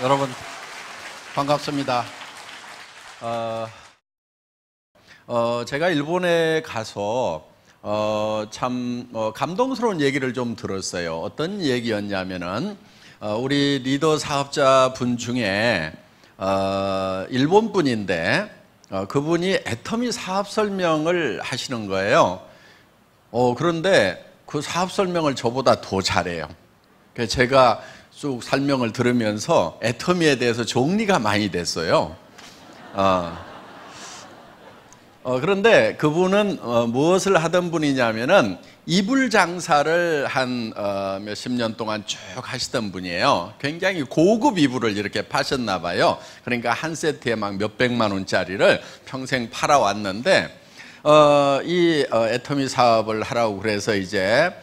여러분 반갑습니다. 제가 일본에 가서 참 감동스러운 얘기를 좀 들었어요. 어떤 얘기였냐면은 우리 리더 사업자 분 중에 일본 분인데 그분이 애터미 사업 설명을 하시는 거예요. 그런데 그 사업 설명을 저보다 더 잘해요. 그래서 제가 쭉 설명을 들으면서 애터미에 대해서 정리가 많이 됐어요. 그런데 그분은 무엇을 하던 분이냐면은 이불 장사를 한 몇십 년 동안 쭉 하시던 분이에요. 굉장히 고급 이불을 이렇게 파셨나 봐요. 그러니까 한 세트에 막 몇백만 원짜리를 평생 팔아왔는데 이 애터미 사업을 하라고 그래서 이제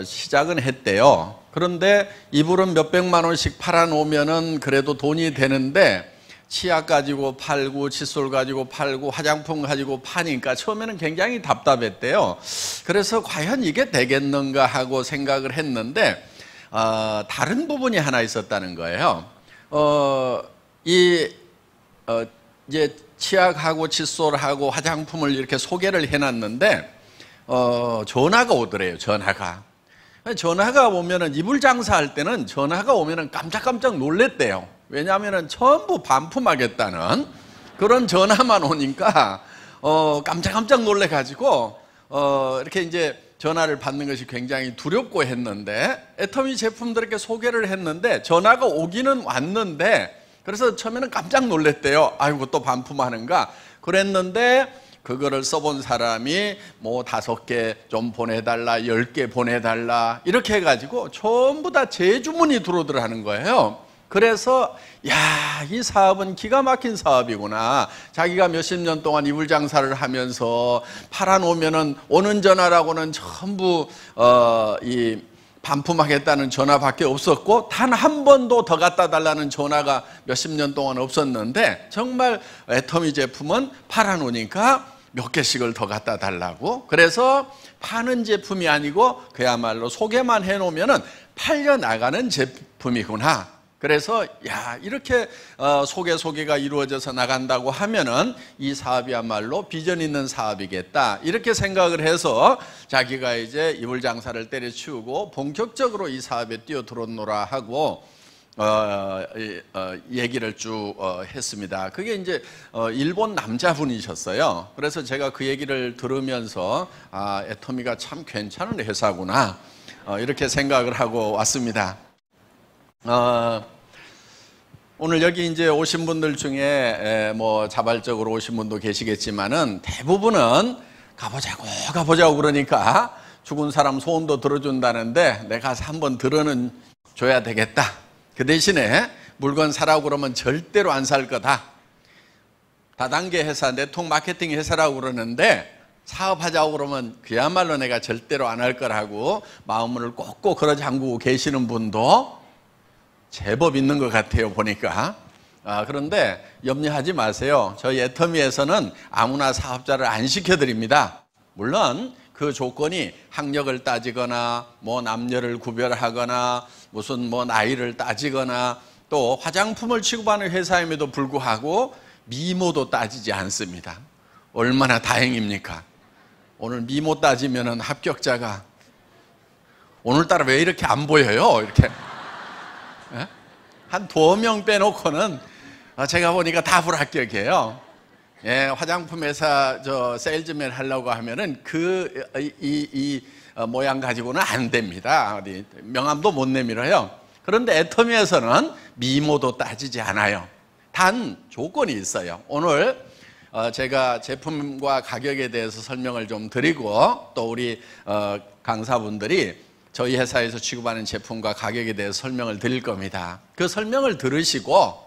시작은 했대요. 그런데 이불은 몇백만 원씩 팔아놓으면은 그래도 돈이 되는데 치약 가지고 팔고 칫솔 가지고 팔고 화장품 가지고 파니까 처음에는 굉장히 답답했대요. 그래서 과연 이게 되겠는가 하고 생각을 했는데 다른 부분이 하나 있었다는 거예요. 이제 치약하고 칫솔하고 화장품을 이렇게 소개를 해놨는데 전화가 오더래요. 전화가 오면은 이불 장사할 때는 전화가 오면은 깜짝깜짝 놀랬대요. 왜냐하면은 전부 반품하겠다는 그런 전화만 오니까 깜짝깜짝 놀래가지고 이렇게 이제 전화를 받는 것이 굉장히 두렵고 했는데 애터미 제품들 이렇게 소개를 했는데 전화가 오기는 왔는데 그래서 처음에는 깜짝 놀랬대요. 아이고 또 반품하는가 그랬는데 그거를 써본 사람이 뭐 5개 좀 보내달라 10개 보내달라 이렇게 해가지고 전부 다 재주문이 들어오더라는 거예요. 그래서 이 사업은 기가 막힌 사업이구나. 자기가 몇십 년 동안 이불 장사를 하면서 팔아놓으면은 오는 전화라고는 전부 이 반품하겠다는 전화밖에 없었고 단 한 번도 더 갖다 달라는 전화가 몇십 년 동안 없었는데 정말 애터미 제품은 팔아놓으니까 몇 개씩을 더 갖다 달라고. 그래서 파는 제품이 아니고 그야말로 소개만 해놓으면은 팔려 나가는 제품이구나. 그래서 이렇게 소개가 이루어져서 나간다고 하면은 이 사업이야말로 비전 있는 사업이겠다 이렇게 생각을 해서 자기가 이제 이불 장사를 때려치우고 본격적으로 이 사업에 뛰어들었노라 하고 얘기를 쭉 했습니다. 그게 이제 일본 남자분이셨어요. 그래서 제가 그 얘기를 들으면서 애터미가 참 괜찮은 회사구나 이렇게 생각을 하고 왔습니다. 오늘 여기 이제 오신 분들 중에 뭐 자발적으로 오신 분도 계시겠지만은 대부분은 가보자고 그러니까 죽은 사람 소원도 들어준다는데 내가 가서 한번 들어는 줘야 되겠다. 그 대신에 물건 사라고 그러면 절대로 안 살 거다. 다단계 회사, 네트워크 마케팅 회사라고 그러는데 사업하자고 그러면 그야말로 내가 절대로 안 할 거라고 마음을 꼭꼭 걸어 잠그고 계시는 분도 제법 있는 것 같아요 보니까. 그런데 염려하지 마세요. 저희 애터미에서는 아무나 사업자를 안 시켜드립니다. 물론 그 조건이 학력을 따지거나 뭐 남녀를 구별하거나 무슨 뭐 나이를 따지거나 또 화장품을 취급하는 회사임에도 불구하고 미모도 따지지 않습니다. 얼마나 다행입니까? 오늘 미모 따지면은 합격자가 오늘따라 왜 이렇게 안 보여요? 이렇게 한 2명 빼놓고는 제가 보니까 다 불합격이에요. 화장품 회사 세일즈맨 하려고 하면은 이 모양 가지고는 안 됩니다. 명함도 못 내밀어요. 그런데 애터미에서는 미모도 따지지 않아요. 단 조건이 있어요. 오늘 제가 제품과 가격에 대해서 설명을 좀 드리고 또 우리 강사분들이 저희 회사에서 취급하는 제품과 가격에 대해서 설명을 드릴 겁니다. 그 설명을 들으시고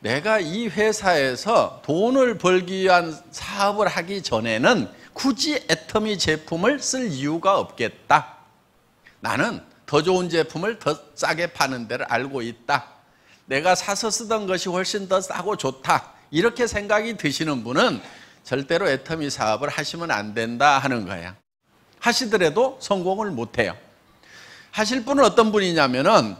내가 이 회사에서 돈을 벌기 위한 사업을 하기 전에는 굳이 애터미 제품을 쓸 이유가 없겠다. 나는 더 좋은 제품을 더 싸게 파는 데를 알고 있다. 내가 사서 쓰던 것이 훨씬 더 싸고 좋다. 이렇게 생각이 드시는 분은 절대로 애터미 사업을 하시면 안 된다 하는 거야. 하시더라도 성공을 못해요. 하실 분은 어떤 분이냐면은,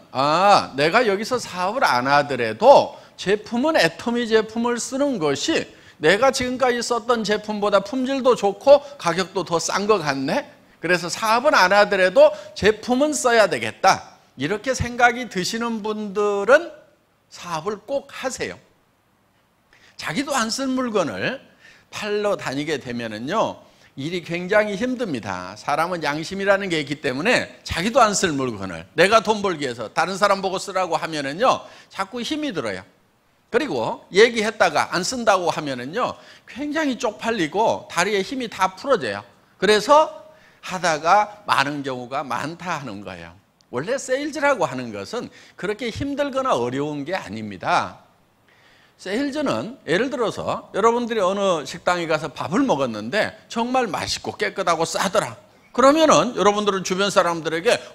내가 여기서 사업을 안 하더라도 제품은 애터미 제품을 쓰는 것이 내가 지금까지 썼던 제품보다 품질도 좋고 가격도 더 싼 것 같네. 그래서 사업은 안 하더라도 제품은 써야 되겠다. 이렇게 생각이 드시는 분들은 사업을 꼭 하세요. 자기도 안 쓴 물건을 팔러 다니게 되면은요, 일이 굉장히 힘듭니다. 사람은 양심이라는 게 있기 때문에 자기도 안 쓸 물건을 내가 돈 벌기 위해서 다른 사람 보고 쓰라고 하면은요, 자꾸 힘이 들어요. 그리고 얘기했다가 안 쓴다고 하면은요, 굉장히 쪽팔리고 다리에 힘이 다 풀어져요. 그래서 하다가 많은 경우가 많다 하는 거예요. 원래 세일즈라고 하는 것은 그렇게 힘들거나 어려운 게 아닙니다. 세일즈는 예를 들어서 여러분들이 어느 식당에 가서 밥을 먹었는데 정말 맛있고 깨끗하고 싸더라. 그러면은 여러분들은 주변 사람들에게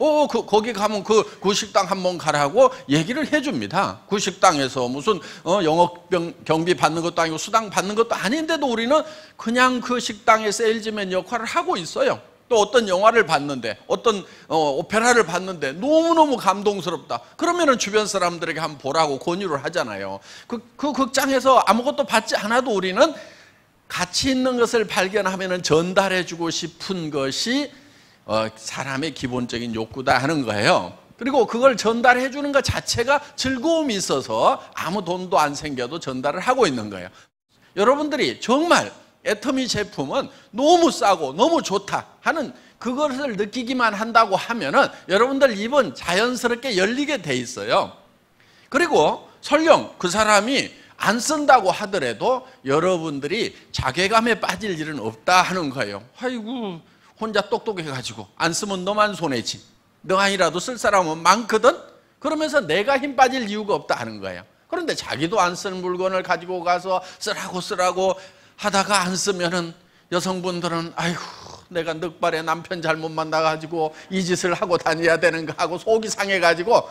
거기 가면 그 식당 한번 가라고 얘기를 해줍니다. 그 식당에서 무슨 영업 경비 받는 것도 아니고 수당 받는 것도 아닌데도 우리는 그냥 그 식당의 세일즈맨 역할을 하고 있어요. 또 어떤 영화를 봤는데, 어떤 오페라를 봤는데 너무너무 감동스럽다. 그러면은 주변 사람들에게 한번 보라고 권유를 하잖아요. 그 극장에서 아무것도 받지 않아도 우리는 가치 있는 것을 발견하면은 전달해주고 싶은 것이 사람의 기본적인 욕구다 하는 거예요. 그리고 그걸 전달해주는 것 자체가 즐거움이 있어서 아무 돈도 안 생겨도 전달을 하고 있는 거예요. 여러분들이 정말 애터미 제품은 너무 싸고 너무 좋다 하는 그것을 느끼기만 한다고 하면은 여러분들 입은 자연스럽게 열리게 돼 있어요. 그리고 설령 그 사람이 안 쓴다고 하더라도 여러분들이 자괴감에 빠질 일은 없다 하는 거예요. 아이고, 혼자 똑똑해가지고 안 쓰면 너만 손해지. 너 아니라도 쓸 사람은 많거든? 그러면서 내가 힘 빠질 이유가 없다 하는 거예요. 그런데 자기도 안 쓴 물건을 가지고 가서 쓰라고 하다가 안 쓰면은 여성분들은 아이고, 내가 늑발에 남편 잘못 만나가지고 이 짓을 하고 다녀야 되는가 하고 속이 상해가지고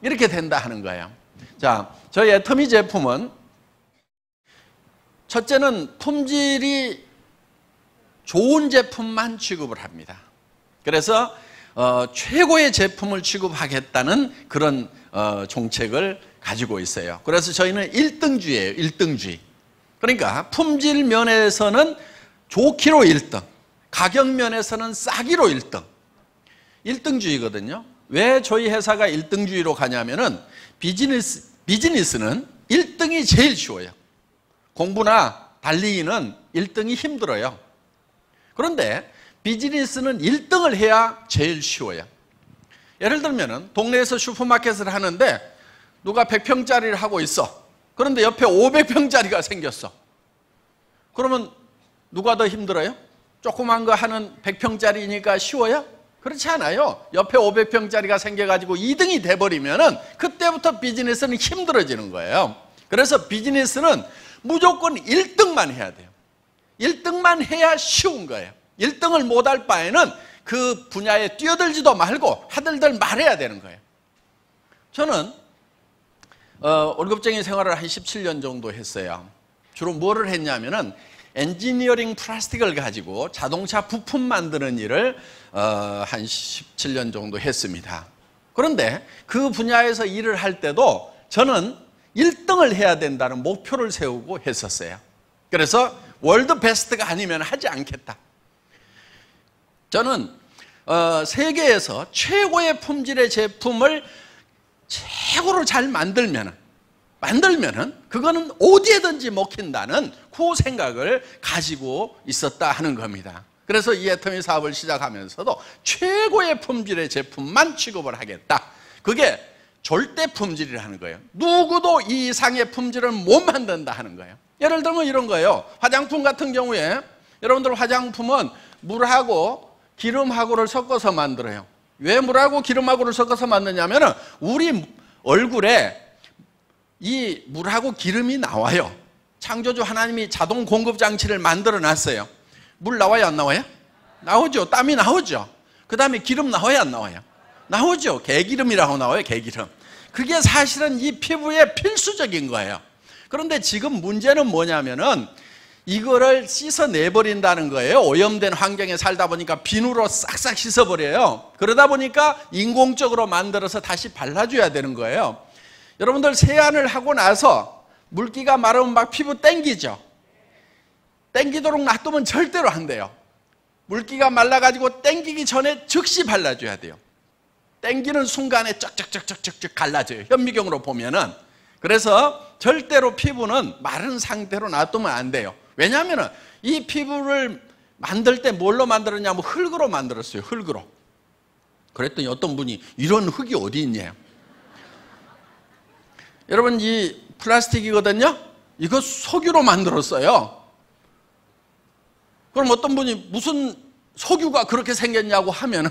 이렇게 된다 하는 거예요. 자, 저희 애터미 제품은 첫째는 품질이 좋은 제품만 취급을 합니다. 그래서 최고의 제품을 취급하겠다는 그런 정책을 가지고 있어요. 그래서 저희는 1등주의예요. 1등주의. 그러니까 품질 면에서는 좋기로 1등, 가격 면에서는 싸기로 1등. 1등주의거든요. 왜 저희 회사가 1등주의로 가냐면은 비즈니스는 1등이 제일 쉬워요. 공부나 달리기는 1등이 힘들어요. 그런데 비즈니스는 1등을 해야 제일 쉬워요. 예를 들면은 동네에서 슈퍼마켓을 하는데 누가 100평짜리를 하고 있어. 그런데 옆에 500평짜리가 생겼어. 그러면 누가 더 힘들어요? 조그만 거 하는 100평짜리니까 쉬워요? 그렇지 않아요. 옆에 500평짜리가 생겨가지고 2등이 돼버리면은 그때부터 비즈니스는 힘들어지는 거예요. 그래서 비즈니스는 무조건 1등만 해야 돼요. 1등만 해야 쉬운 거예요. 1등을 못할 바에는 그 분야에 뛰어들지도 말고 하들들 말해야 되는 거예요. 저는 월급쟁이 생활을 한 17년 정도 했어요. 주로 뭐를 했냐면은 엔지니어링 플라스틱을 가지고 자동차 부품 만드는 일을 한 17년 정도 했습니다. 그런데 그 분야에서 일을 할 때도 저는 1등을 해야 된다는 목표를 세우고 했었어요. 그래서 월드 베스트가 아니면 하지 않겠다. 저는 세계에서 최고의 품질의 제품을 최고로 잘 만들면은 그거는 어디에든지 먹힌다는 그 생각을 가지고 있었다 하는 겁니다. 그래서 이 애터미 사업을 시작하면서도 최고의 품질의 제품만 취급을 하겠다. 그게 절대 품질이라는 거예요. 누구도 이 이상의 품질을 못 만든다 하는 거예요. 예를 들면 이런 거예요. 화장품 같은 경우에 여러분들 화장품은 물하고 기름하고를 섞어서 만들어요. 왜 물하고 기름하고를 섞어서 만드냐면은 우리 얼굴에 이 물하고 기름이 나와요. 창조주 하나님이 자동 공급 장치를 만들어 놨어요. 물 나와요, 안 나와요? 나오죠. 땀이 나오죠. 그 다음에 기름 나와요, 안 나와요? 나오죠. 개기름이라고 나와요, 개기름. 그게 사실은 이 피부에 필수적인 거예요. 그런데 지금 문제는 뭐냐면은 이거를 씻어내버린다는 거예요. 오염된 환경에 살다 보니까 비누로 싹싹 씻어버려요. 그러다 보니까 인공적으로 만들어서 다시 발라줘야 되는 거예요. 여러분들 세안을 하고 나서 물기가 마르면 막 피부 땡기죠. 땡기도록 놔두면 절대로 안 돼요. 물기가 말라가지고 땡기기 전에 즉시 발라줘야 돼요. 땡기는 순간에 쩍쩍쩍쩍쩍 갈라져요. 현미경으로 보면은. 그래서 절대로 피부는 마른 상태로 놔두면 안 돼요. 왜냐하면 이 피부를 만들 때 뭘로 만들었냐면 흙으로 만들었어요. 흙으로. 그랬더니 어떤 분이 이런 흙이 어디 있냐. 여러분, 이 플라스틱이거든요. 이거 석유로 만들었어요. 그럼 어떤 분이 무슨 석유가 그렇게 생겼냐고 하면은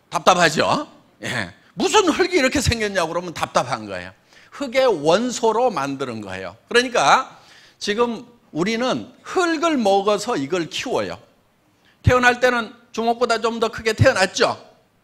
답답하죠. 예. 무슨 흙이 이렇게 생겼냐고 그러면 답답한 거예요. 흙의 원소로 만드는 거예요. 그러니까 지금 우리는 흙을 먹어서 이걸 키워요. 태어날 때는 주먹보다 좀 더 크게 태어났죠.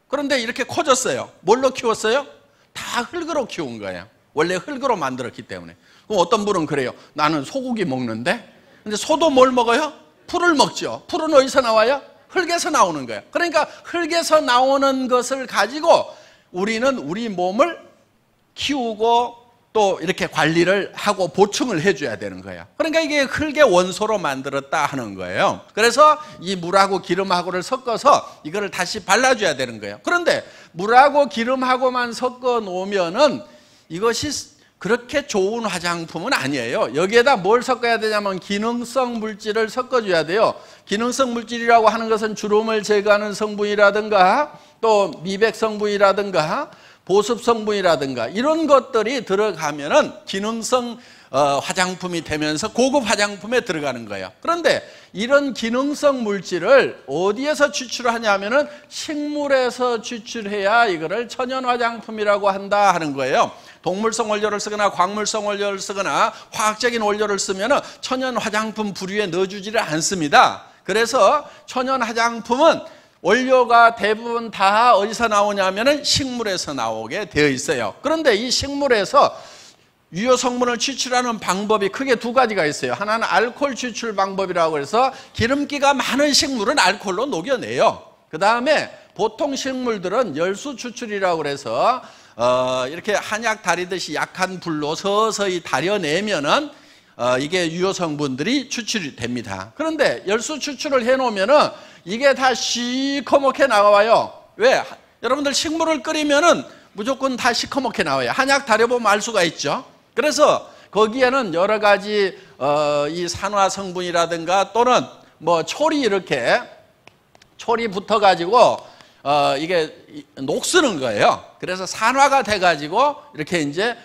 그런데 이렇게 커졌어요. 뭘로 키웠어요? 다 흙으로 키운 거예요. 원래 흙으로 만들었기 때문에. 그럼 어떤 분은 그래요. 나는 소고기 먹는데, 근데 소도 뭘 먹어요? 풀을 먹죠. 풀은 어디서 나와요? 흙에서 나오는 거예요. 그러니까 흙에서 나오는 것을 가지고 우리는 우리 몸을 키우고 또 이렇게 관리를 하고 보충을 해줘야 되는 거예요. 그러니까 이게 흙의 원소로 만들었다 하는 거예요. 그래서 이 물하고 기름하고를 섞어서 이거를 다시 발라줘야 되는 거예요. 그런데 물하고 기름하고만 섞어 놓으면은 이것이 그렇게 좋은 화장품은 아니에요. 여기에다 뭘 섞어야 되냐면 기능성 물질을 섞어줘야 돼요. 기능성 물질이라고 하는 것은 주름을 제거하는 성분이라든가 또 미백 성분이라든가 보습 성분이라든가 이런 것들이 들어가면은 기능성 화장품이 되면서 고급 화장품에 들어가는 거예요. 그런데 이런 기능성 물질을 어디에서 추출하냐면은 식물에서 추출해야 이거를 천연 화장품이라고 한다 하는 거예요. 동물성 원료를 쓰거나 광물성 원료를 쓰거나 화학적인 원료를 쓰면은 천연 화장품 부류에 넣어주지를 않습니다. 그래서 천연 화장품은 원료가 대부분 다 어디서 나오냐면은 식물에서 나오게 되어 있어요. 그런데 이 식물에서 유효 성분을 추출하는 방법이 크게 두 가지가 있어요. 하나는 알코올 추출 방법이라고 해서 기름기가 많은 식물은 알코올로 녹여내요. 그 다음에 보통 식물들은 열수 추출이라고 해서 이렇게 한약 다리듯이 약한 불로 서서히 다려내면은 이게 유효 성분들이 추출이 됩니다. 그런데 열수 추출을 해놓으면은 이게 다 시커멓게 나와요. 왜? 여러분들 식물을 끓이면은 무조건 다 시커멓게 나와요. 한약 다려보면 알 수가 있죠. 그래서 거기에는 여러 가지 이 산화 성분이라든가 또는 뭐 촐이 이렇게 촐이 붙어가지고 이게 녹쓰는 거예요. 그래서 산화가 돼가지고 이렇게 이제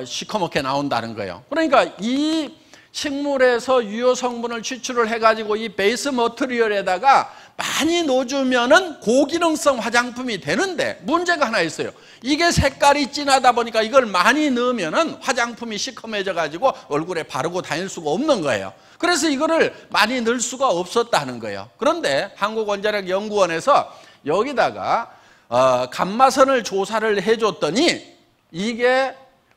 시커멓게 나온다는 거예요. 그러니까 이 식물에서 유효 성분을 추출을 해가지고 이 베이스 머티리얼에다가 많이 넣어주면은 고기능성 화장품이 되는데 문제가 하나 있어요. 이게 색깔이 진하다 보니까 이걸 많이 넣으면은 화장품이 시커매져가지고 얼굴에 바르고 다닐 수가 없는 거예요. 그래서 이거를 많이 넣을 수가 없었다는 거예요. 그런데 한국원자력연구원에서 여기다가 감마선을 조사를 해줬더니 이게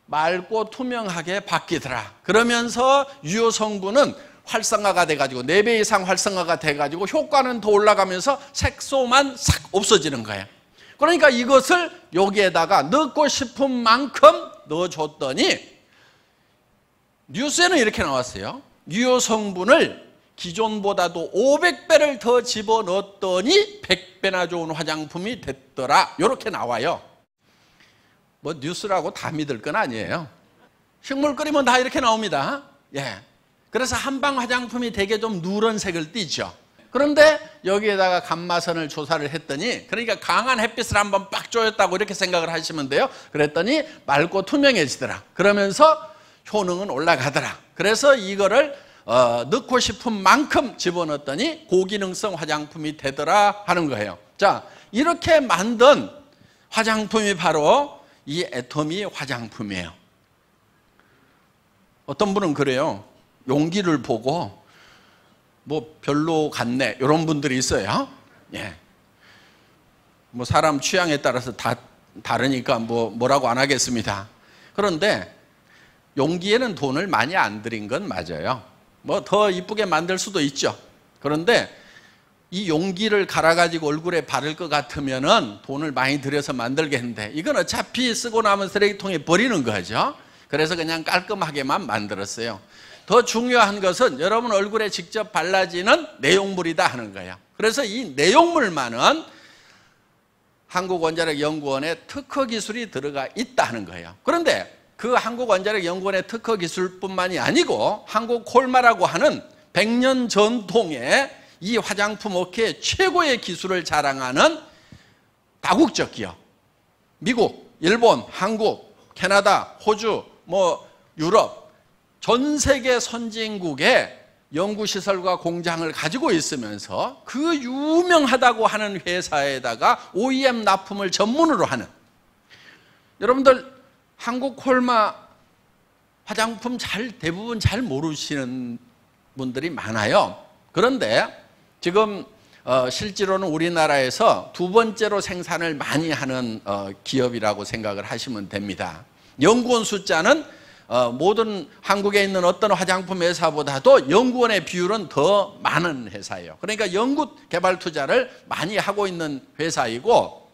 맑고 투명하게 바뀌더라. 그러면서 유효 성분은 활성화가 돼가지고 4배 이상 활성화가 돼가지고 효과는 더 올라가면서 색소만 싹 없어지는 거예요. 그러니까 이것을 여기에다가 넣고 싶은 만큼 넣어줬더니 뉴스에는 이렇게 나왔어요. 유효 성분을 기존보다도 500배를 더 집어넣었더니 100배나 좋은 화장품이 됐더라. 이렇게 나와요. 뭐 뉴스라고 다 믿을 건 아니에요. 식물 끓이면 다 이렇게 나옵니다. 예. 그래서 한방 화장품이 되게 좀 누런색을 띠죠. 그런데 여기에다가 감마선을 조사를 했더니 그러니까 강한 햇빛을 한번 빡 쬐었다고 이렇게 생각을 하시면 돼요. 그랬더니 맑고 투명해지더라. 그러면서 효능은 올라가더라. 그래서 이거를 넣고 싶은 만큼 집어넣었더니 고기능성 화장품이 되더라 하는 거예요. 자, 이렇게 만든 화장품이 바로 이 애터미 화장품이에요. 어떤 분은 그래요. 용기를 보고 뭐 별로 같네 이런 분들이 있어요. 예. 뭐 사람 취향에 따라서 다 다르니까 뭐라고 안 하겠습니다. 그런데 용기에는 돈을 많이 안 들인 건 맞아요. 뭐 더 이쁘게 만들 수도 있죠. 그런데 이 용기를 갈아가지고 얼굴에 바를 것 같으면은 돈을 많이 들여서 만들겠는데 이건 어차피 쓰고 나면 쓰레기통에 버리는 거죠. 그래서 그냥 깔끔하게만 만들었어요. 더 중요한 것은 여러분 얼굴에 직접 발라지는 내용물이다 하는 거예요. 그래서 이 내용물만은 한국원자력연구원의 특허 기술이 들어가 있다 하는 거예요. 그런데 그 한국원자력연구원의 특허 기술뿐만이 아니고 한국콜마라고 하는 100년 전통의 이 화장품 업계의 최고의 기술을 자랑하는 다국적 기업, 미국, 일본, 한국, 캐나다, 호주, 유럽, 전 세계 선진국의 연구시설과 공장을 가지고 있으면서 그 유명하다고 하는 회사에다가 OEM 납품을 전문으로 하는, 여러분들 한국콜마 화장품 대부분 잘 모르시는 분들이 많아요. 그런데 지금 실제로는 우리나라에서 두 번째로 생산을 많이 하는 기업이라고 생각을 하시면 됩니다. 연구원 숫자는 모든 한국에 있는 어떤 화장품 회사보다도 연구원의 비율은 더 많은 회사예요. 그러니까 연구 개발 투자를 많이 하고 있는 회사이고,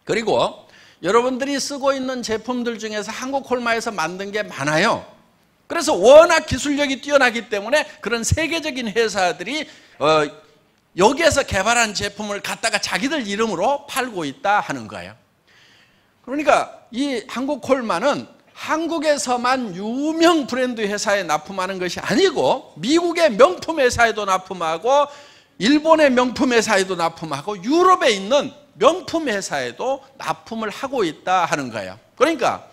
그리고 여러분들이 쓰고 있는 제품들 중에서 한국콜마에서 만든 게 많아요. 그래서 워낙 기술력이 뛰어나기 때문에 그런 세계적인 회사들이 여기에서 개발한 제품을 갖다가 자기들 이름으로 팔고 있다 하는 거예요. 그러니까 이 한국콜마는 한국에서만 유명 브랜드 회사에 납품하는 것이 아니고 미국의 명품 회사에도 납품하고 일본의 명품 회사에도 납품하고 유럽에 있는 명품 회사에도 납품을 하고 있다 하는 거예요. 그러니까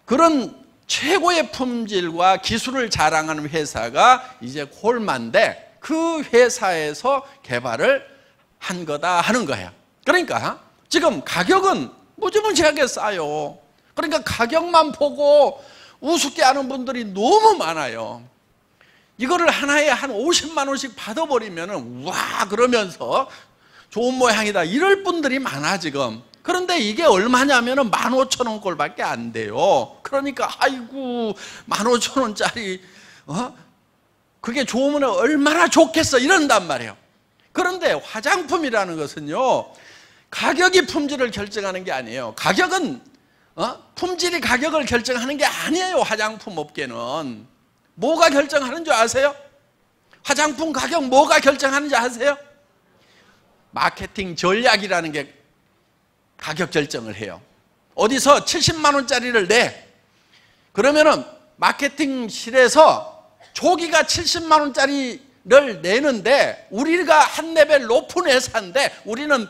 그런 최고의 품질과 기술을 자랑하는 회사가 이제 콜마인데 그 회사에서 개발을 한 거다 하는 거예요. 그러니까 지금 가격은 무지무지하게 싸요. 그러니까 가격만 보고 우습게 하는 분들이 너무 많아요. 이거를 하나에 한 50만 원씩 받아버리면 와 그러면서 좋은 모양이다 이럴 분들이 많아 지금. 그런데 이게 얼마냐면 15,000원 꼴밖에 안 돼요. 그러니까 아이고 15,000원짜리 그게 좋으면 얼마나 좋겠어 이런단 말이에요. 그런데 화장품이라는 것은요 가격이 품질을 결정하는 게 아니에요. 가격은 품질이 가격을 결정하는 게 아니에요. 화장품 업계는 뭐가 결정하는 줄 아세요? 화장품 가격 뭐가 결정하는지 아세요? 마케팅 전략이라는 게 가격 결정을 해요. 어디서 70만 원짜리를 내. 그러면은 마케팅실에서 조기가 70만 원짜리를 내는데 우리가 한 레벨 높은 회사인데 우리는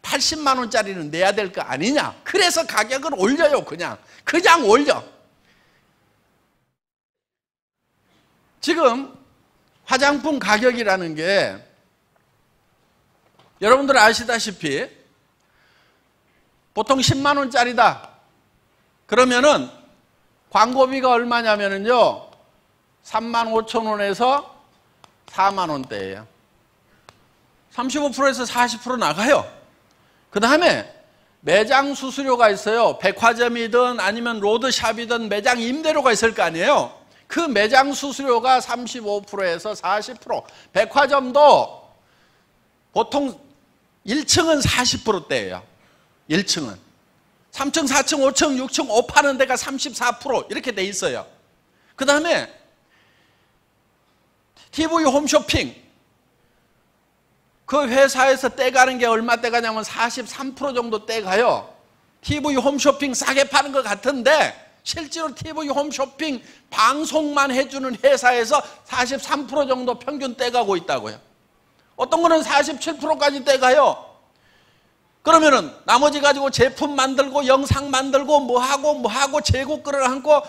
80만 원짜리는 내야 될 거 아니냐. 그래서 가격을 올려요. 그냥 올려. 지금 화장품 가격이라는 게 여러분들 아시다시피 보통 10만 원짜리다. 그러면은 광고비가 얼마냐면요 35,000원에서 4만 원대예요. 35%에서 40% 나가요. 그 다음에 매장 수수료가 있어요. 백화점이든 아니면 로드샵이든 매장 임대료가 있을 거 아니에요. 그 매장 수수료가 35%에서 40%. 백화점도 보통 1층은 40%대예요. 1층은 3층, 4층, 5층, 6층 옷 파는 데가 34% 이렇게 돼 있어요. 그 다음에 TV 홈쇼핑 그 회사에서 떼가는 게 얼마 떼가냐면 43% 정도 떼가요. TV 홈쇼핑 싸게 파는 것 같은데 실제로 TV 홈쇼핑 방송만 해주는 회사에서 43% 정도 평균 떼가고 있다고요. 어떤 거는 47%까지 떼가요. 그러면은 나머지 가지고 제품 만들고 영상 만들고 뭐하고 재고 끌어안고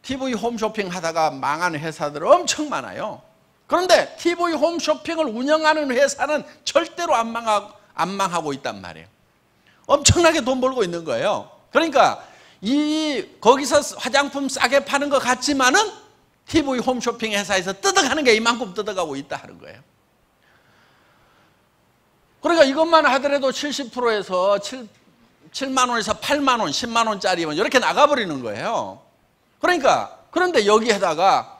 TV 홈쇼핑 하다가 망한 회사들 엄청 많아요. 그런데 TV 홈쇼핑을 운영하는 회사는 절대로 안 망하고 있단 말이에요. 엄청나게 돈 벌고 있는 거예요. 그러니까 거기서 화장품 싸게 파는 것 같지만은 TV 홈쇼핑 회사에서 뜯어가는 게 이만큼 뜯어가고 있다 하는 거예요. 그러니까 이것만 하더라도 70%에서 7만 원에서 8만 원, 10만 원짜리면 이렇게 나가버리는 거예요. 그러니까 그런데 여기에다가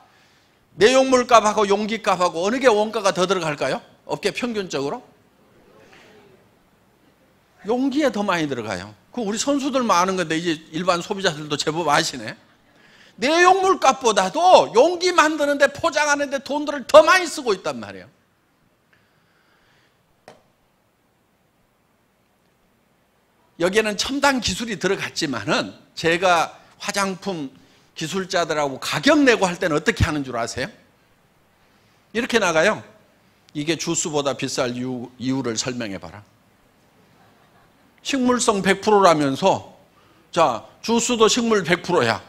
내용물 값하고 용기 값하고 어느 게 원가가 더 들어갈까요? 업계 평균적으로? 용기에 더 많이 들어가요. 그 우리 선수들만 아는 건데 이제 일반 소비자들도 제법 아시네. 내용물 값보다도 용기 만드는데 포장하는데 돈들을 더 많이 쓰고 있단 말이에요. 여기에는 첨단 기술이 들어갔지만은 제가 화장품 기술자들하고 가격 내고 할 때는 어떻게 하는 줄 아세요? 이렇게 나가요. 이게 주스보다 비쌀 이유를 설명해 봐라. 식물성 100%라면서 자, 주스도 식물 100%야.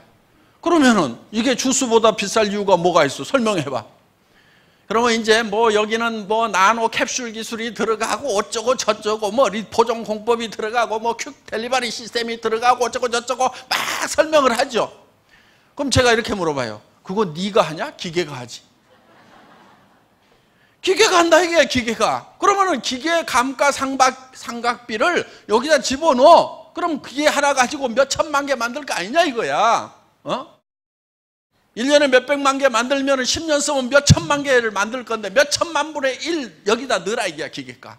그러면은 이게 주스보다 비쌀 이유가 뭐가 있어? 설명해 봐. 그러면 이제 뭐 여기는 뭐 나노 캡슐 기술이 들어가고 어쩌고 저쩌고 뭐 포장 공법이 들어가고 뭐 퀵 델리버리 시스템이 들어가고 어쩌고 저쩌고 막 설명을 하죠. 그럼 제가 이렇게 물어봐요. 그거 네가 하냐? 기계가 하지. 기계가 한다 이게 기계가. 그러면은 기계 감가 삼각비를 여기다 집어넣어. 그럼 기계 하나 가지고 몇 천만 개 만들 거 아니냐 이거야. 1년에 몇백만 개 만들면 10년 쓰면 몇 천만 개를 만들 건데 몇 천만 분의 1 여기다 넣으라 이게 기계가.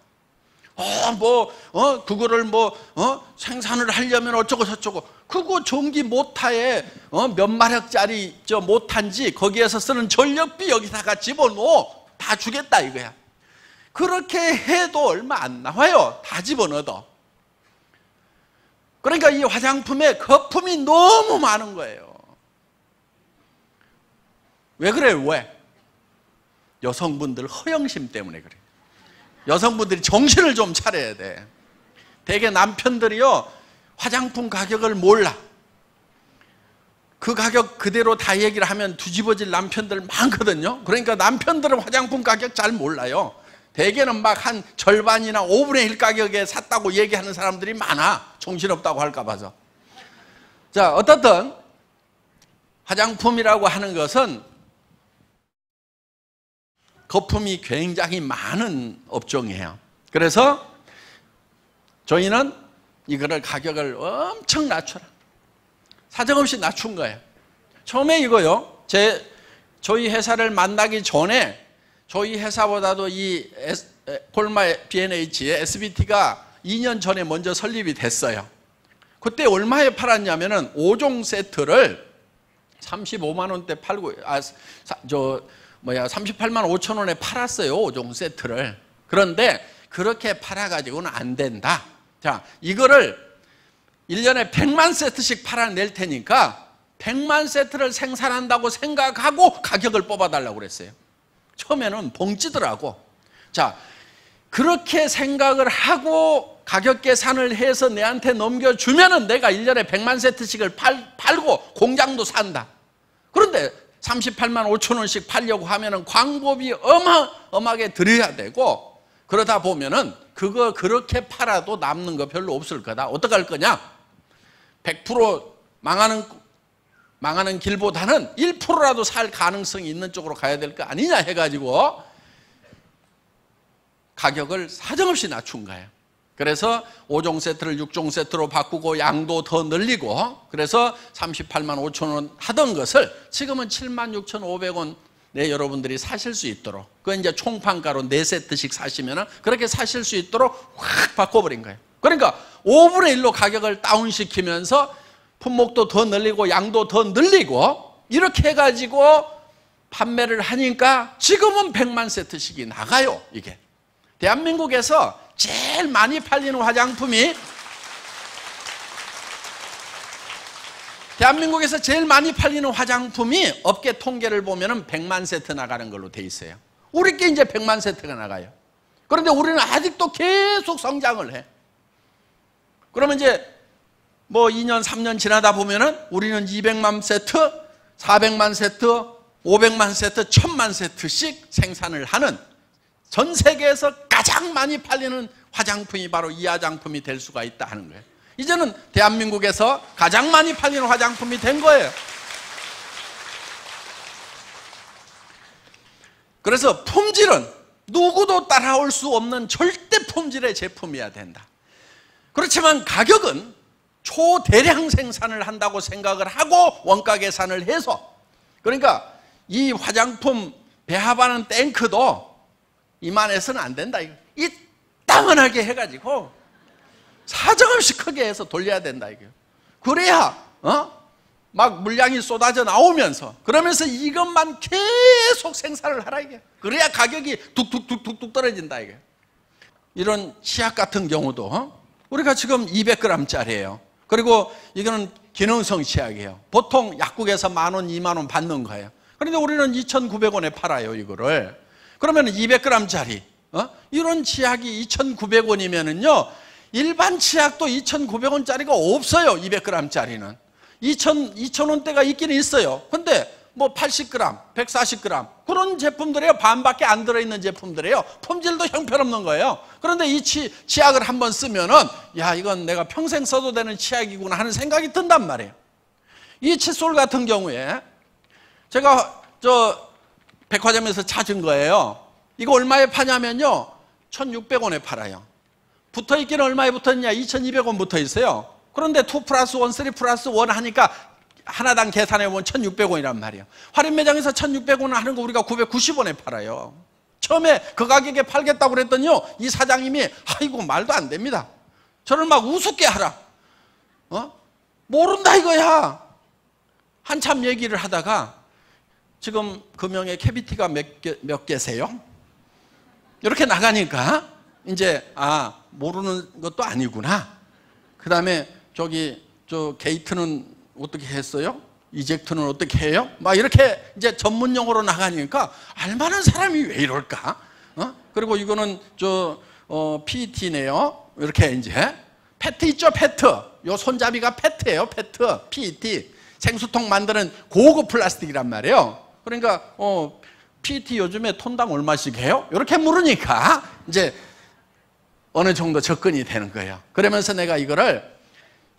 그거를 생산을 하려면 어쩌고 저쩌고. 그거 전기 모타에 몇 마력짜리 모타인지 거기에서 쓰는 전력비 여기다가 집어넣어. 다 주겠다 이거야. 그렇게 해도 얼마 안 나와요. 다 집어넣어도. 그러니까 이 화장품에 거품이 너무 많은 거예요. 왜 그래요? 왜? 여성분들 허영심 때문에 그래요. 여성분들이 정신을 좀 차려야 돼. 대개 남편들이요 화장품 가격을 몰라. 그 가격 그대로 다 얘기를 하면 뒤집어질 남편들 많거든요. 그러니까 남편들은 화장품 가격 잘 몰라요. 대개는 막 한 절반이나 5분의 1 가격에 샀다고 얘기하는 사람들이 많아. 정신없다고 할까 봐서. 자, 어떻든 화장품이라고 하는 것은 거품이 굉장히 많은 업종이에요. 그래서 저희는 이거를 가격을 엄청 낮춰라. 사정없이 낮춘 거예요. 처음에 이거요. 저희 회사를 만나기 전에 저희 회사보다도 이 콜마 B&H의 SBT가 2년 전에 먼저 설립이 됐어요. 그때 얼마에 팔았냐면은 5종 세트를 35만 원대 팔고 38만 5천 원에 팔았어요. 5종 세트를. 그런데 그렇게 팔아가지고는 안 된다. 자, 이거를 1년에 100만 세트씩 팔아낼 테니까 100만 세트를 생산한다고 생각하고 가격을 뽑아달라고 그랬어요. 처음에는 벙찌더라고. 자, 그렇게 생각을 하고 가격 계산을 해서 내한테 넘겨주면은 내가 1년에 100만 세트씩을 팔고 공장도 산다. 그런데 38만 5천 원씩 팔려고 하면은 광고비 어마어마하게 들여야 되고, 그러다 보면은 그거 그렇게 팔아도 남는 거 별로 없을 거다. 어떡할 거냐? 100% 망하는 길보다는 1%라도 살 가능성이 있는 쪽으로 가야 될 거 아니냐 해가지고 가격을 사정없이 낮춘 거예요. 그래서 5종 세트를 6종 세트로 바꾸고 양도 더 늘리고, 그래서 38만 5천 원 하던 것을 지금은 7만 6,500원 내 여러분들이 사실 수 있도록, 그건 이제 총판가로 4세트씩 사시면 그렇게 사실 수 있도록 확 바꿔버린 거예요. 그러니까 5분의 1로 가격을 다운시키면서 품목도 더 늘리고 양도 더 늘리고 이렇게 해가지고 판매를 하니까 지금은 100만 세트씩이 나가요. 이게 대한민국에서 제일 많이 팔리는 화장품이, 대한민국에서 제일 많이 팔리는 화장품이 업계 통계를 보면 100만 세트 나가는 걸로 돼 있어요. 우리께 이제 100만 세트가 나가요. 그런데 우리는 아직도 계속 성장을 해. 그러면 이제 뭐 2년 3년 지나다 보면은 우리는 200만 세트, 400만 세트, 500만 세트, 1000만 세트씩 생산을 하는, 전 세계에서 가장 많이 팔리는 화장품이 바로 이 화장품이 될 수가 있다 하는 거예요. 이제는 대한민국에서 가장 많이 팔리는 화장품이 된 거예요. 그래서 품질은 누구도 따라올 수 없는 절대 품질의 제품이어야 된다. 그렇지만 가격은 초대량 생산을 한다고 생각을 하고 원가 계산을 해서 그러니까 이 화장품 배합하는 탱크도 이만해서는 안 된다. 이따만하게 해가지고 사정없이 크게 해서 돌려야 된다. 그래야 막 물량이 쏟아져 나오면서, 그러면서 이것만 계속 생산을 하라 이게. 그래야 가격이 뚝뚝뚝뚝뚝 떨어진다 이게. 이런 치약 같은 경우도 우리가 지금 200g짜리예요. 그리고 이거는 기능성 치약이에요. 보통 약국에서 10,000원, 20,000원 받는 거예요. 그런데 우리는 2,900원에 팔아요 이거를. 그러면 200g짜리 이런 치약이 2,900원이면은요, 일반 치약도 2,900원짜리가 없어요. 200g짜리는 2,000원대가 있기는 있어요. 근데 뭐 80g, 140g 그런 제품들이에요. 반밖에 안 들어있는 제품들이에요. 품질도 형편없는 거예요. 그런데 이 치약을 한번 쓰면은, 야, 이건 내가 평생 써도 되는 치약이구나 하는 생각이 든단 말이에요. 이 칫솔 같은 경우에 제가 백화점에서 찾은 거예요. 이거 얼마에 파냐면요, 1,600원에 팔아요. 붙어있기는 얼마에 붙어있냐? 2,200원 붙어있어요. 그런데 2+1, 3+1 하니까 하나당 계산해보면 1,600원이란 말이에요. 할인 매장에서 1,600원 하는 거 우리가 990원에 팔아요. 처음에 그 가격에 팔겠다고 그랬더니요, 이 사장님이 아이고 말도 안 됩니다. 저를 막 우습게 하라. 모른다 이거야. 한참 얘기를 하다가, 지금 금형에 캐비티가 몇 개세요? 이렇게 나가니까 이제 모르는 것도 아니구나. 그 다음에 저 게이트는 어떻게 했어요? 이젝트는 어떻게 해요? 막 이렇게 이제 전문 용어로 나가니까 알만한 사람이 왜 이럴까? 그리고 이거는 PET네요. 이렇게 이제 페트 있죠, 페트. 요 손잡이가 페트예요, 페트. PET. 생수통 만드는 고급 플라스틱이란 말이에요. 그러니까 PET 요즘에 톤당 얼마씩 해요? 이렇게 물으니까 이제 어느 정도 접근이 되는 거예요. 그러면서 내가 이거를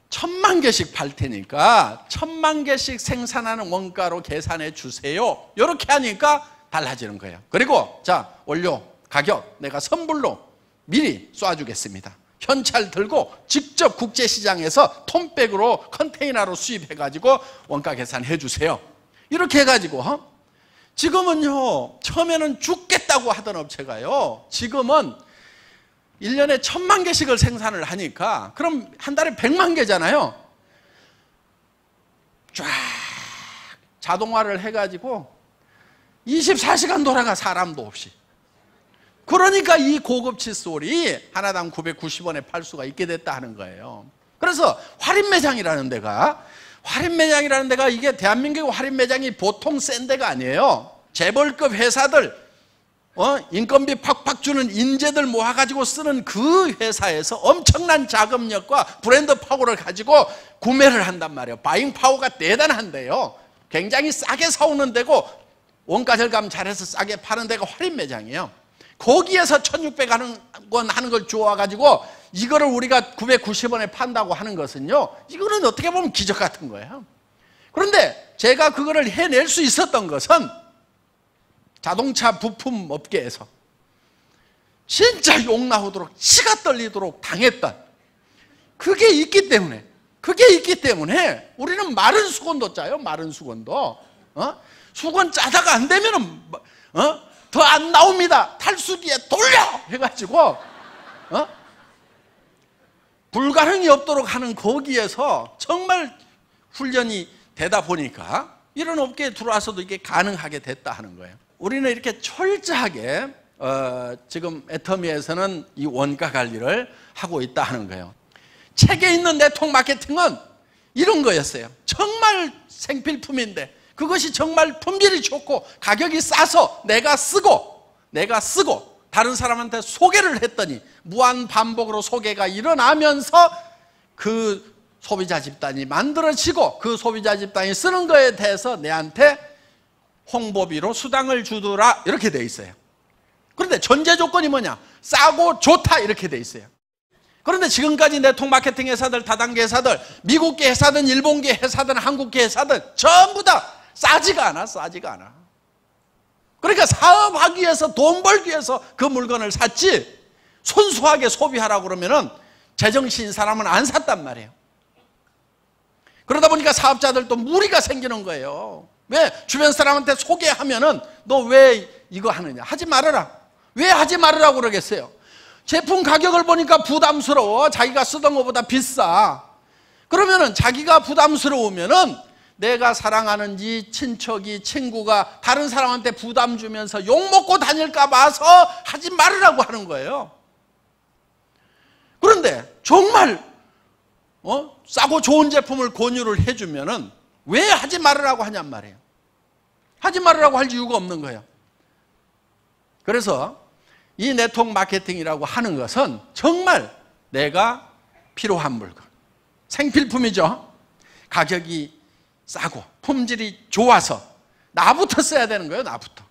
1,000만 개씩 팔 테니까 1,000만 개씩 생산하는 원가로 계산해 주세요. 이렇게 하니까 달라지는 거예요. 그리고 자, 원료 가격 내가 선불로 미리 쏴주겠습니다. 현찰 들고 직접 국제시장에서 톤백으로 컨테이너로 수입해가지고 원가 계산해 주세요. 이렇게 해가지고 지금은요, 처음에는 죽겠다고 하던 업체가요, 지금은 1년에 1,000만 개씩을 생산을 하니까, 그럼 한 달에 100만 개잖아요. 쫙 자동화를 해가지고 24시간 돌아가, 사람도 없이. 그러니까 이 고급 칫솔이 하나당 990원에 팔 수가 있게 됐다 하는 거예요. 그래서 할인매장이라는 데가 이게 대한민국 할인매장이 보통 센 데가 아니에요. 재벌급 회사들, 인건비 팍팍 주는 인재들 모아가지고 쓰는 그 회사에서 엄청난 자금력과 브랜드 파워를 가지고 구매를 한단 말이에요. 바잉 파워가 대단한데요, 굉장히 싸게 사오는 데고 원가 절감 잘해서 싸게 파는 데가 할인매장이에요. 거기에서 1,600원 하는 걸 주워가지고 이거를 우리가 990원에 판다고 하는 것은요, 이거는 어떻게 보면 기적 같은 거예요. 그런데 제가 그거를 해낼 수 있었던 것은 자동차 부품 업계에서 진짜 욕 나오도록 치가 떨리도록 당했던 그게 있기 때문에 우리는 마른 수건도 짜요. 마른 수건도 수건 짜다가 안 되면은 더 안 나옵니다. 탈수 뒤에 돌려 해가지고 불가능이 없도록 하는 거기에서 정말 훈련이 되다 보니까 이런 업계에 들어와서도 이게 가능하게 됐다 하는 거예요. 우리는 이렇게 철저하게 지금 애터미에서는 이 원가 관리를 하고 있다 하는 거예요. 책에 있는 네트워크 마케팅은 이런 거였어요. 정말 생필품인데 그것이 정말 품질이 좋고 가격이 싸서 내가 쓰고 다른 사람한테 소개를 했더니 무한 반복으로 소개가 일어나면서 그 소비자 집단이 만들어지고 그 소비자 집단이 쓰는 거에 대해서 내한테 홍보비로 수당을 주더라, 이렇게 돼 있어요. 그런데 전제 조건이 뭐냐? 싸고 좋다, 이렇게 돼 있어요. 그런데 지금까지 네트워크 마케팅 회사들, 다단계 회사들, 미국계 회사든 일본계 회사든 한국계 회사든 전부 다 싸지가 않아. 그러니까 사업하기 위해서, 돈 벌기 위해서 그 물건을 샀지, 순수하게 소비하라고 그러면은 제정신인 사람은 안 샀단 말이에요. 그러다 보니까 사업자들도 무리가 생기는 거예요. 왜? 주변 사람한테 소개하면은 너 왜 이거 하느냐? 하지 말아라. 왜 하지 말으라고 그러겠어요? 제품 가격을 보니까 부담스러워. 자기가 쓰던 것보다 비싸. 그러면은 자기가 부담스러우면은 내가 사랑하는 친척이, 친구가 다른 사람한테 부담 주면서 욕먹고 다닐까 봐서 하지 말으라고 하는 거예요. 그런데 정말 싸고 좋은 제품을 권유를 해주면은 왜 하지 말으라고 하냔 말이에요. 하지 말으라고 할 이유가 없는 거예요. 그래서 이 네트워크 마케팅이라고 하는 것은 정말 내가 필요한 물건, 생필품이죠. 가격이 싸고 품질이 좋아서 나부터 써야 되는 거예요. 나부터.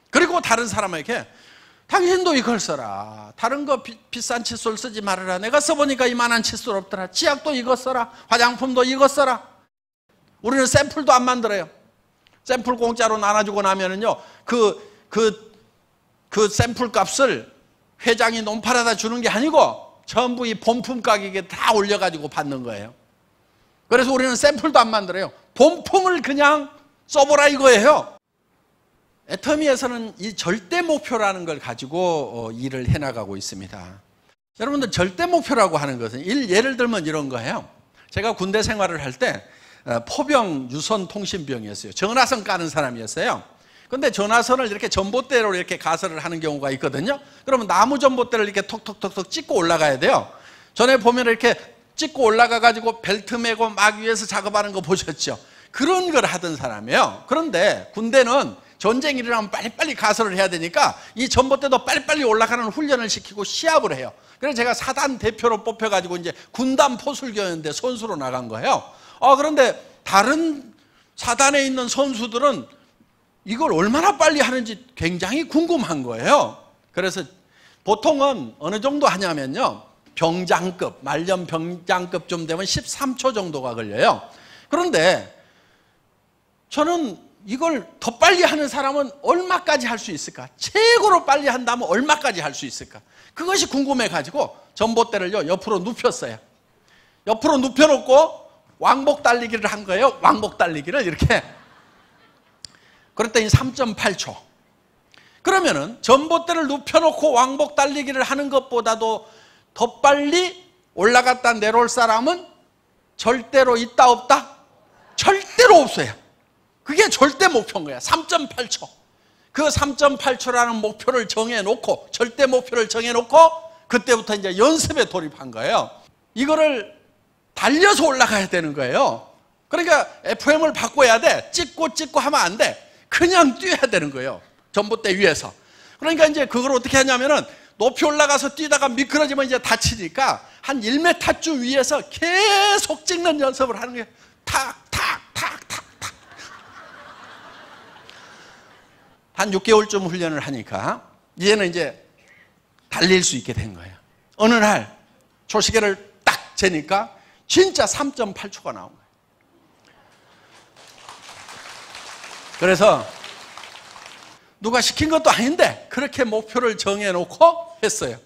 그리고 다른 사람에게 당신도 이걸 써라. 다른 거 비싼 칫솔 쓰지 말아라. 내가 써보니까 이만한 칫솔 없더라. 치약도 이거 써라. 화장품도 이거 써라. 우리는 샘플도 안 만들어요. 샘플 공짜로 나눠주고 나면은요, 그 샘플 값을 회장이 논팔아다 주는 게 아니고 전부 이 본품 가격에 다 올려가지고 받는 거예요. 그래서 우리는 샘플도 안 만들어요. 본품을 그냥 써보라 이거예요. 애터미에서는 이 절대 목표라는 걸 가지고 일을 해나가고 있습니다. 여러분들 절대 목표라고 하는 것은 예를 들면 이런 거예요. 제가 군대 생활을 할 때 포병 유선통신병이었어요. 전화선 까는 사람이었어요. 근데 전화선을 이렇게 전봇대로 이렇게 가설을 하는 경우가 있거든요. 그러면 나무 전봇대를 이렇게 톡톡톡톡 찍고 올라가야 돼요. 전에 보면 이렇게 찍고 올라가 가지고 벨트 메고 막 위에서 작업하는 거 보셨죠? 그런 걸 하던 사람이에요. 그런데 군대는 전쟁이 일어나면 빨리빨리 가설을 해야 되니까 이 전봇대도 빨리빨리 올라가는 훈련을 시키고 시합을 해요. 그래서 제가 사단 대표로 뽑혀가지고 이제 군단 포술교였는데 선수로 나간 거예요. 그런데 다른 사단에 있는 선수들은 이걸 얼마나 빨리 하는지 굉장히 궁금한 거예요. 그래서 보통은 어느 정도 하냐면요, 병장급, 말년 병장급 좀 되면 13초 정도가 걸려요. 그런데 저는 이걸 더 빨리 하는 사람은 얼마까지 할 수 있을까? 최고로 빨리 한다면 얼마까지 할 수 있을까? 그것이 궁금해가지고 전봇대를요 옆으로 눕혔어요. 옆으로 눕혀놓고 왕복 달리기를 한 거예요. 왕복 달리기를 이렇게. 그랬더니 3.8초. 그러면은 전봇대를 눕혀놓고 왕복 달리기를 하는 것보다도 더 빨리 올라갔다 내려올 사람은 절대로 있다 없다? 절대로 없어요. 그게 절대 목표인 거야. 3.8초. 그 3.8초라는 목표를 정해놓고, 절대 목표를 정해놓고 그때부터 이제 연습에 돌입한 거예요. 이거를 달려서 올라가야 되는 거예요. 그러니까 FM을 바꿔야 돼. 찍고 하면 안 돼. 그냥 뛰어야 되는 거예요. 전봇대 위에서. 그러니까 이제 그걸 어떻게 하냐면은 높이 올라가서 뛰다가 미끄러지면 이제 다치니까 한 1m쯤 위에서 계속 찍는 연습을 하는 거예요. 탁. 한 6개월쯤 훈련을 하니까 이제는 이제 달릴 수 있게 된 거예요. 어느 날 조시계를 딱 재니까 진짜 3.8초가 나온 거예요. 그래서 누가 시킨 것도 아닌데 그렇게 목표를 정해놓고 했어요.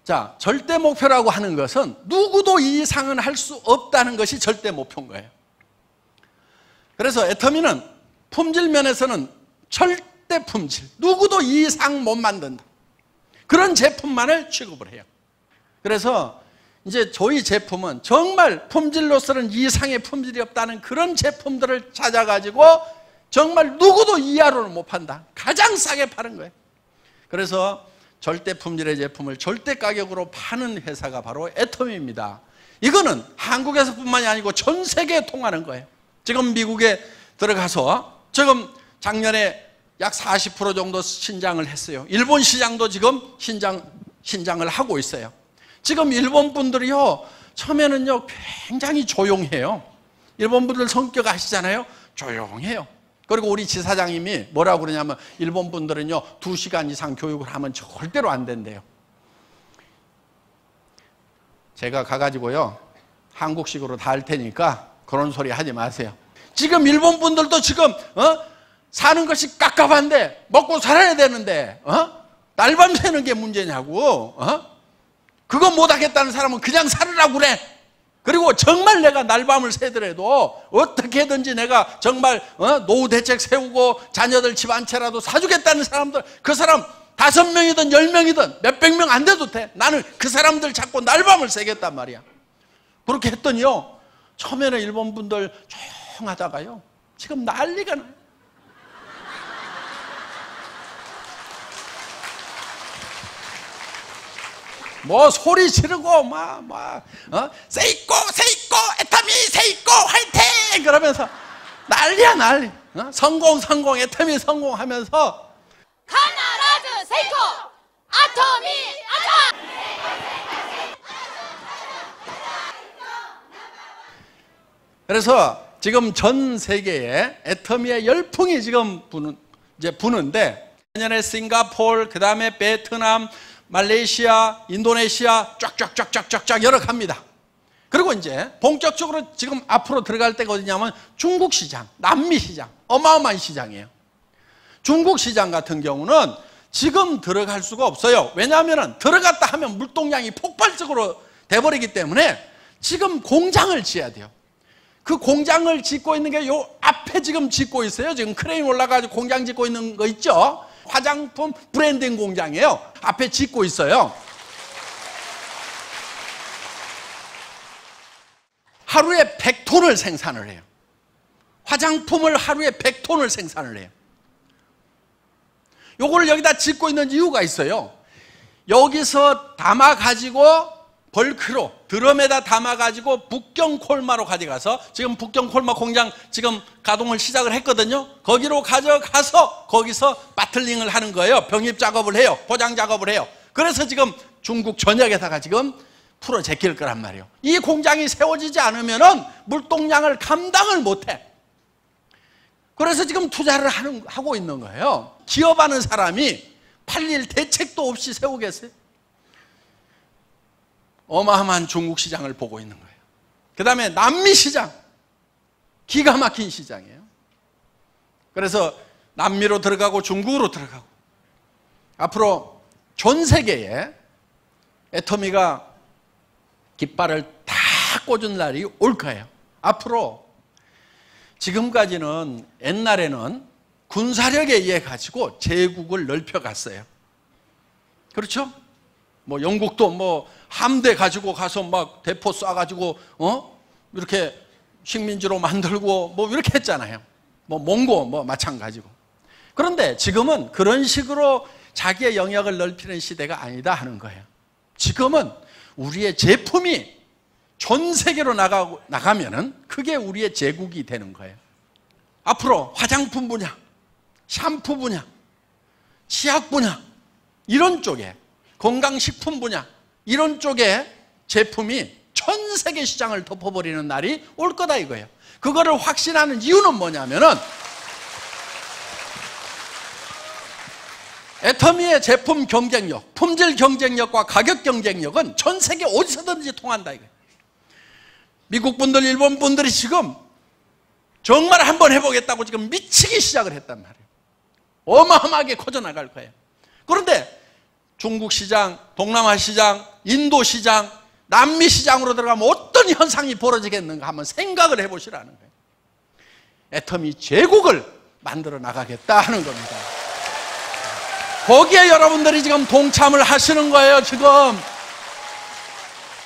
자, 절대 목표라고 하는 것은 누구도 이 이상은 할 수 없다는 것이 절대 목표인 거예요. 그래서 애터미는 품질 면에서는 절대 품질, 누구도 이 이상 못 만든다. 그런 제품만을 취급을 해요. 그래서 이제 저희 제품은 정말 품질로서는 이상의 품질이 없다는 그런 제품들을 찾아가지고 정말 누구도 이하로는 못 판다. 가장 싸게 파는 거예요. 그래서 절대 품질의 제품을 절대 가격으로 파는 회사가 바로 애터미입니다. 이거는 한국에서뿐만이 아니고 전 세계에 통하는 거예요. 지금 미국에 들어가서 지금 작년에 약 40% 정도 신장을 했어요. 일본 시장도 지금 신장을 하고 있어요. 지금 일본 분들이요, 처음에는요 굉장히 조용해요. 일본 분들 성격 아시잖아요. 조용해요. 그리고 우리 지사장님이 뭐라고 그러냐면 일본 분들은요 2시간 이상 교육을 하면 절대로 안 된대요. 제가 가가지고요 한국식으로 다 할 테니까 그런 소리 하지 마세요. 지금 일본 분들도 지금 사는 것이 깝깝한데 먹고 살아야 되는데 날밤 새는 게 문제냐고. 그거 못하겠다는 사람은 그냥 살으라고 그래. 그리고 정말 내가 날밤을 새더라도 어떻게든지 내가 정말 노후 대책 세우고 자녀들 집 한 채라도 사주겠다는 사람들, 그 사람 5명이든 10명이든 몇백 명 안 돼도 돼. 나는 그 사람들 잡고 날밤을 새겠단 말이야. 그렇게 했더니요, 처음에는 일본 분들 조용하다가요 지금 난리가 나요. 뭐 소리 지르고 세이코 애터미 세이코 화이팅 그러면서 난리야 난리. 성공 애터미 성공하면서 카나라즈 세이코 아토미 아타. 그래서 지금 전 세계에 애터미의 열풍이 지금 부는데, 내년에 싱가포르, 그 다음에 베트남, 말레이시아, 인도네시아 쫙쫙쫙쫙쫙 여러 갑니다. 그리고 이제 본격적으로 지금 앞으로 들어갈 때가 어디냐면 중국 시장, 남미 시장, 어마어마한 시장이에요. 중국 시장 같은 경우는 지금 들어갈 수가 없어요. 왜냐하면 들어갔다 하면 물동량이 폭발적으로 돼버리기 때문에 지금 공장을 지어야 돼요. 그 공장을 짓고 있는 게 요 앞에 지금 짓고 있어요. 지금 크레인 올라가지고 공장 짓고 있는 거 있죠? 화장품 브랜딩 공장이에요. 앞에 짓고 있어요. 하루에 100톤을 생산을 해요. 화장품을 하루에 100톤을 생산을 해요. 요걸 여기다 짓고 있는 이유가 있어요. 여기서 담아가지고 벌크로 드럼에다 담아가지고 북경 콜마로 가져가서, 지금 북경 콜마 공장 지금 가동을 시작을 했거든요. 거기로 가져가서 거기서 바틀링을 하는 거예요. 병입 작업을 해요. 포장 작업을 해요. 그래서 지금 중국 전역에다가 지금 풀어 제낄 거란 말이에요. 이 공장이 세워지지 않으면은 물동량을 감당을 못해. 그래서 지금 투자를 하고 있는 거예요. 기업하는 사람이 팔릴 대책도 없이 세우겠어요? 어마어마한 중국 시장을 보고 있는 거예요. 그 다음에 남미 시장, 기가 막힌 시장이에요. 그래서 남미로 들어가고 중국으로 들어가고, 앞으로 전 세계에 애터미가 깃발을 다 꽂은 날이 올 거예요. 앞으로 지금까지는, 옛날에는 군사력에 의해 가지고 제국을 넓혀갔어요. 그렇죠? 뭐 영국도 뭐 함대 가지고 가서 막 대포 쏴가지고 이렇게 식민지로 만들고 뭐 이렇게 했잖아요. 뭐 몽고 뭐 마찬가지고. 그런데 지금은 그런 식으로 자기의 영역을 넓히는 시대가 아니다 하는 거예요. 지금은 우리의 제품이 전 세계로 나가면은 그게 우리의 제국이 되는 거예요. 앞으로 화장품 분야, 샴푸 분야, 치약 분야, 이런 쪽에, 건강식품 분야, 이런 쪽에 제품이 전 세계 시장을 덮어버리는 날이 올 거다 이거예요. 그거를 확신하는 이유는 뭐냐면은, 애터미의 제품 경쟁력, 품질 경쟁력과 가격 경쟁력은 전 세계 어디서든지 통한다 이거예요. 미국 분들, 일본 분들이 지금 정말 한번 해보겠다고 지금 미치기 시작을 했단 말이에요. 어마어마하게 커져나갈 거예요. 그런데 중국 시장, 동남아 시장, 인도 시장, 남미 시장으로 들어가면 어떤 현상이 벌어지겠는가 한번 생각을 해보시라는 거예요. 애터미 제국을 만들어 나가겠다 하는 겁니다. 거기에 여러분들이 지금 동참을 하시는 거예요. 지금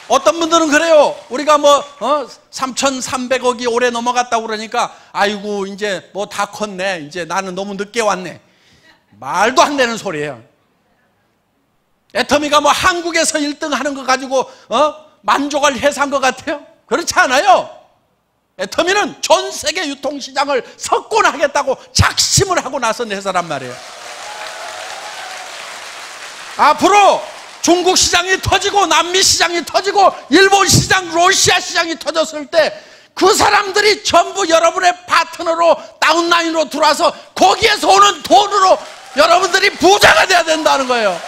어떤 분들은 그래요. 우리가 뭐 3,300억이 올해 넘어갔다고 그러니까 아이고 이제 뭐 다 컸네, 이제 나는 너무 늦게 왔네. 말도 안 되는 소리예요. 애터미가 뭐 한국에서 1등 하는 거 가지고 만족할 회사인 것 같아요? 그렇지 않아요. 애터미는 전 세계 유통시장을 석권하겠다고 작심을 하고 나선 회사란 말이에요. 앞으로 중국 시장이 터지고 남미 시장이 터지고 일본 시장, 러시아 시장이 터졌을 때 그 사람들이 전부 여러분의 파트너로 다운라인으로 들어와서 거기에서 오는 돈으로 여러분들이 부자가 돼야 된다는 거예요.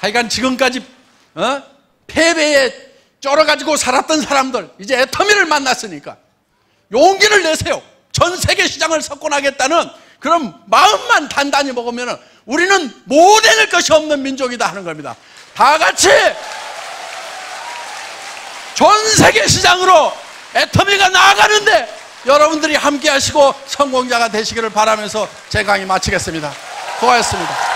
하여간 지금까지 패배에 쩔어가지고 살았던 사람들, 이제 애터미를 만났으니까 용기를 내세요. 전 세계 시장을 석권하겠다는 그런 마음만 단단히 먹으면 우리는 못해낼 것이 없는 민족이다 하는 겁니다. 다 같이 전 세계 시장으로 애터미가 나아가는데 여러분들이 함께 하시고 성공자가 되시기를 바라면서 제 강의 마치겠습니다. 고맙습니다.